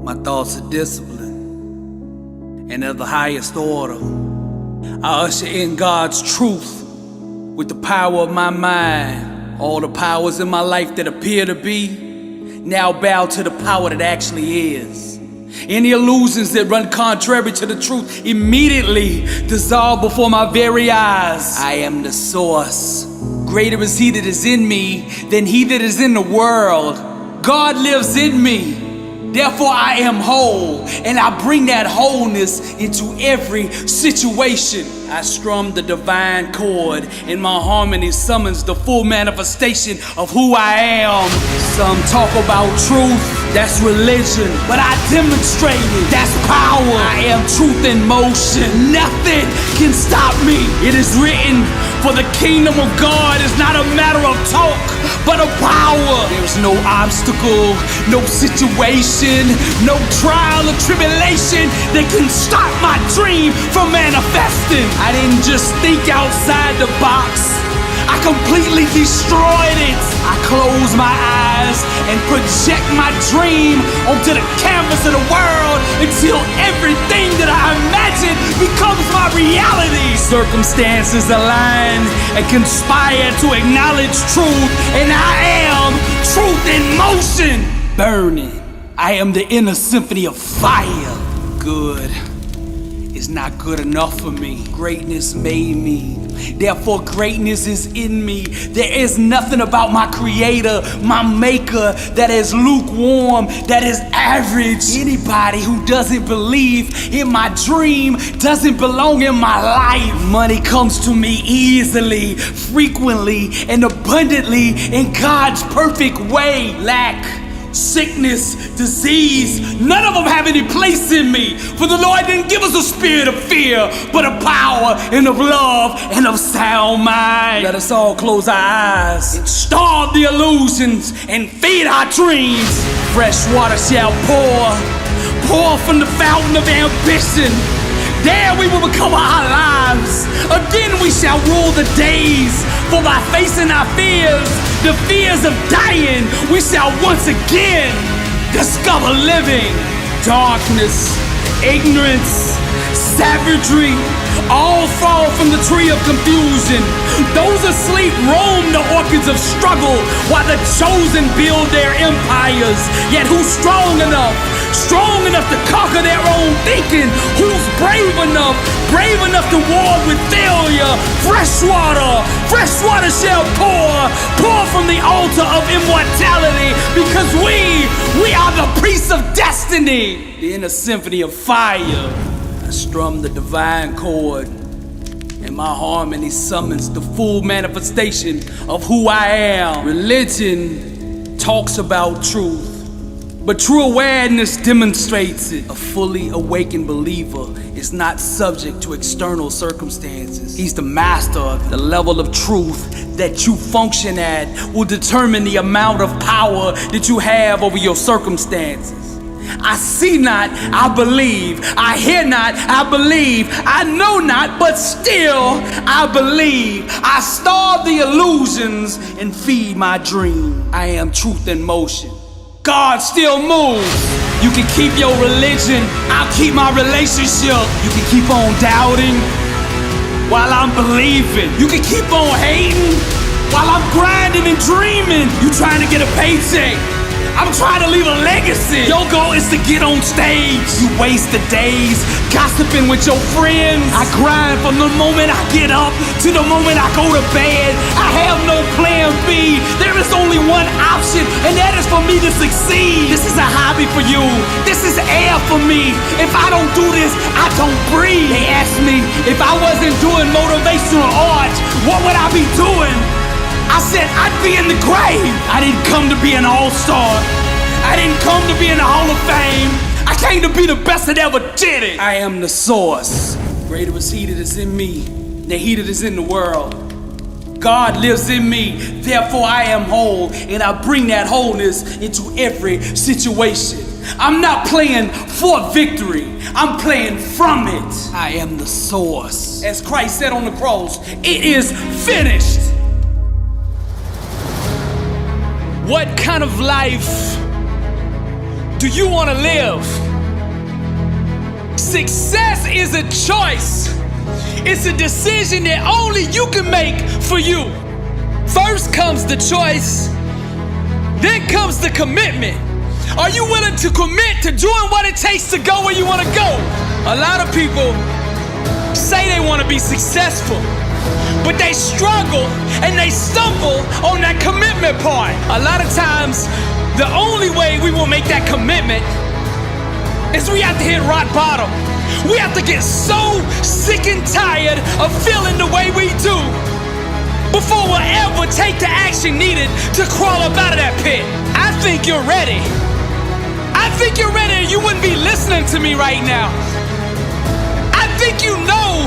My thoughts are disciplined and of the highest order. I usher in God's truth with the power of my mind. All the powers in my life that appear to be now bow to the power that actually is. Any illusions that run contrary to the truth immediately dissolve before my very eyes. I am the source. Greater is he that is in me than he that is in the world. God lives in me. Therefore I am whole, and I bring that wholeness into every situation. I strum the divine chord, and my harmony summons the full manifestation of who I am. Some talk about truth, that's religion, but I demonstrate it, that's power. I am truth in motion, nothing can stop me. It is written, for the kingdom of God is not a matter of talk, but of power. There's no obstacle, no situation, no trial or tribulation that can stop my dream from manifesting. I didn't just think outside the box, I completely destroyed it. I close my eyes and project my dream onto the canvas of the world until everything that I imagine becomes my reality. Circumstances align and conspire to acknowledge truth, and I am truth in motion. Burning, I am the inner symphony of fire. Good is not good enough for me. Greatness made me. Therefore, greatness is in me. There is nothing about my creator, my maker, that is lukewarm, that is average. Anybody who doesn't believe in my dream doesn't belong in my life. Money comes to me easily, frequently, and abundantly in God's perfect way. Lack, sickness, disease, none of them have any place in me. For the Lord didn't give us a spirit of fear, but of power and of love and of sound mind. Let us all close our eyes and starve the illusions and feed our dreams. Fresh water shall pour from the fountain of ambition. There we will become our lives. Again we shall rule the days. For by facing our fears, the fears of dying, we shall once again discover living. Darkness, ignorance, savagery, all fall from the tree of confusion. Those asleep roam the orchards of struggle, while the chosen build their empires. Yet who's strong enough to conquer their own thinking? Who's brave enough to war with failure? Fresh water shall pour from the altar of immortality, because we are the priests of destiny. The inner symphony of fire. I strum the divine chord, and my harmony summons the full manifestation of who I am. Religion talks about truth, but true awareness demonstrates it. A fully awakened believer is not subject to external circumstances. He's the master. The level of truth that you function at will determine the amount of power that you have over your circumstances. I see not, I believe. I hear not, I believe. I know not, but still I believe. I starve the illusions and feed my dream. I am truth in motion. God still moves. You can keep your religion, I'll keep my relationship. You can keep on doubting while I'm believing. You can keep on hating while I'm grinding and dreaming. You trying to get a paycheck, I'm trying to leave a legacy. Your goal is to get on stage. You waste the days gossiping with your friends. I grind from the moment I get up to the moment I go to bed. I have no plan B. There is only one option, and that is for me to succeed. This is a hobby for you. This is air for me. If I don't do this, I don't breathe. They asked me if I wasn't doing motivational art, what would I be doing? I said I'd be in the grave. I didn't come to be an all-star. I didn't come to be in the Hall of Fame. I came to be the best that ever did it. I am the source. Greater is he that is in me than he that is in the world. God lives in me, therefore I am whole, and I bring that wholeness into every situation. I'm not playing for victory, I'm playing from it. I am the source. As Christ said on the cross, it is finished. What kind of life do you want to live? Success is a choice. It's a decision that only you can make for you. First comes the choice, then comes the commitment. Are you willing to commit to doing what it takes to go where you want to go? A lot of people say they want to be successful, but they struggle and they stumble on that commitment part. A lot of times, the only way we will make that commitment is we have to hit rock bottom. We have to get so sick and tired of feeling the way we do before we'll ever take the action needed to crawl up out of that pit. I think you're ready. I think you're ready, or you wouldn't be listening to me right now. I think you know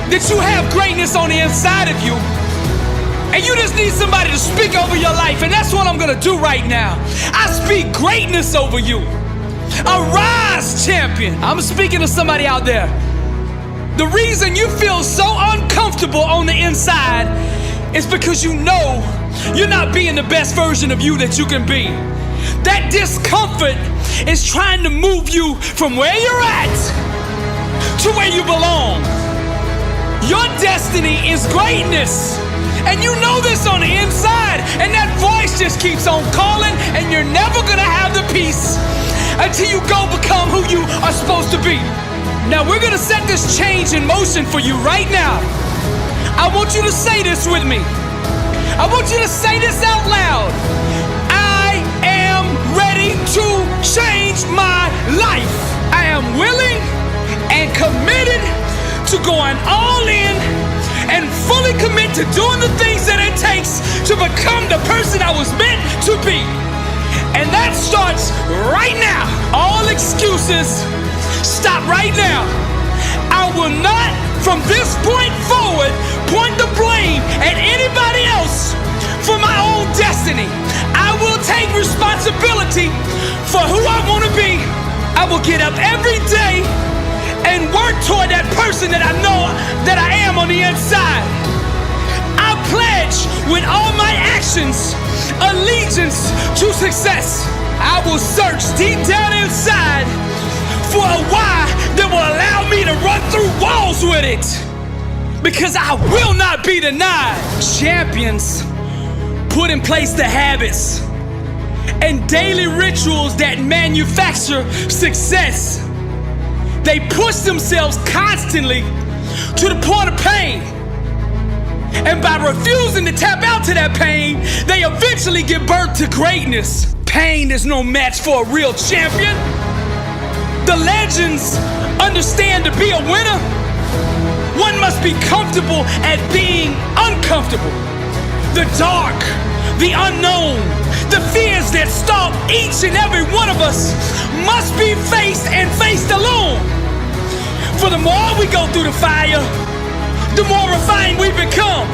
that you have greatness on the inside of you, and you just need somebody to speak over your life, and that's what I'm gonna do right now. I speak greatness over you. Arise, champion. I'm speaking to somebody out there. The reason you feel so uncomfortable on the inside is because you know you're not being the best version of you that you can be. That discomfort is trying to move you from where you're at to where you belong. Your destiny is greatness, and you know this on the inside, and that voice just keeps on calling, and you're never gonna have the peace until you go become who you are supposed to be. Now we're gonna set this change in motion for you right now. I want you to say this with me. I want you to say this out loud. I am ready to change my life. I am willing and committed to going all in and fully commit to doing the things that it takes to become the person I was meant to be. And that starts right now. All excuses stop right now. I will not, from this point forward, point the blame at anybody else for my own destiny. I will take responsibility for who I want to be. I will get up every day and work toward that person that I know that I am on the inside. I pledge with all my actions allegiance to success. I will search deep down inside for a why that will allow me to run through walls with it, because I will not be denied. Champions put in place the habits and daily rituals that manufacture success. They push themselves constantly to the point of pain. And by refusing to tap out to that pain, they eventually give birth to greatness. Pain is no match for a real champion. The legends understand to be a winner, one must be comfortable at being uncomfortable. The dark, the unknown, the fears that stalk each and every one of us must be faced and faced alone. For the more we go through the fire, the more refined we become.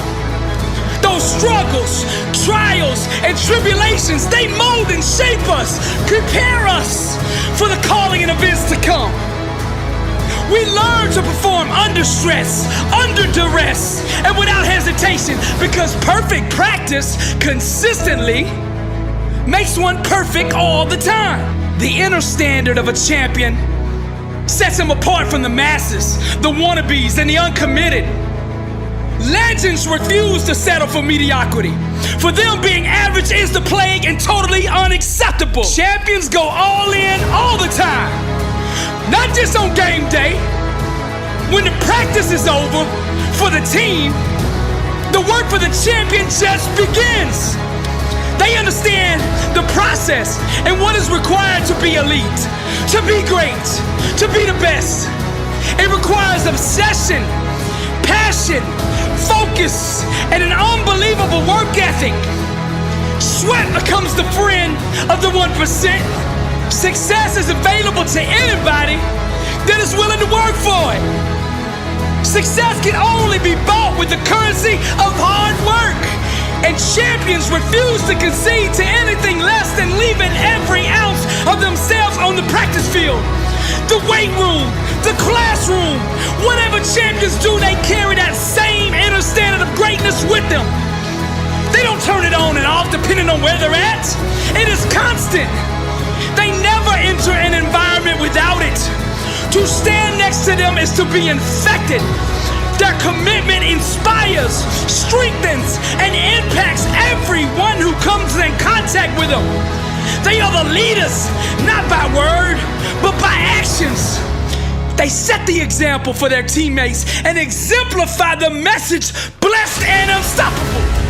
Those struggles, trials, and tribulations, they mold and shape us, prepare us for the calling and events to come. We learn to perform under stress, under duress, and without hesitation, because perfect practice consistently makes one perfect all the time. The inner standard of a champion sets him apart from the masses, the wannabes, and the uncommitted. Legends refuse to settle for mediocrity. For them, being average is the plague and totally unacceptable. Champions go all in all the time. Not just on game day. When the practice is over for the team, the work for the champion just begins. They understand the process and what is required to be elite, to be great, to be the best. It requires obsession, passion, focus, and an unbelievable work ethic. Sweat becomes the friend of the 1%. Success is available to anybody that is willing to work for it. Success can only be bought with the currency of hard work. And champions refuse to concede to anything less than leaving every ounce of themselves on the practice field. The weight room, the classroom, whatever champions do, they carry that same inner standard of greatness with them. They don't turn it on and off depending on where they're at. It is constant. They never never enter an environment without it. To stand next to them is to be infected. Their commitment inspires, strengthens, and impacts everyone who comes in contact with them. They are the leaders, not by word, but by actions. They set the example for their teammates and exemplify the message, blessed and unstoppable.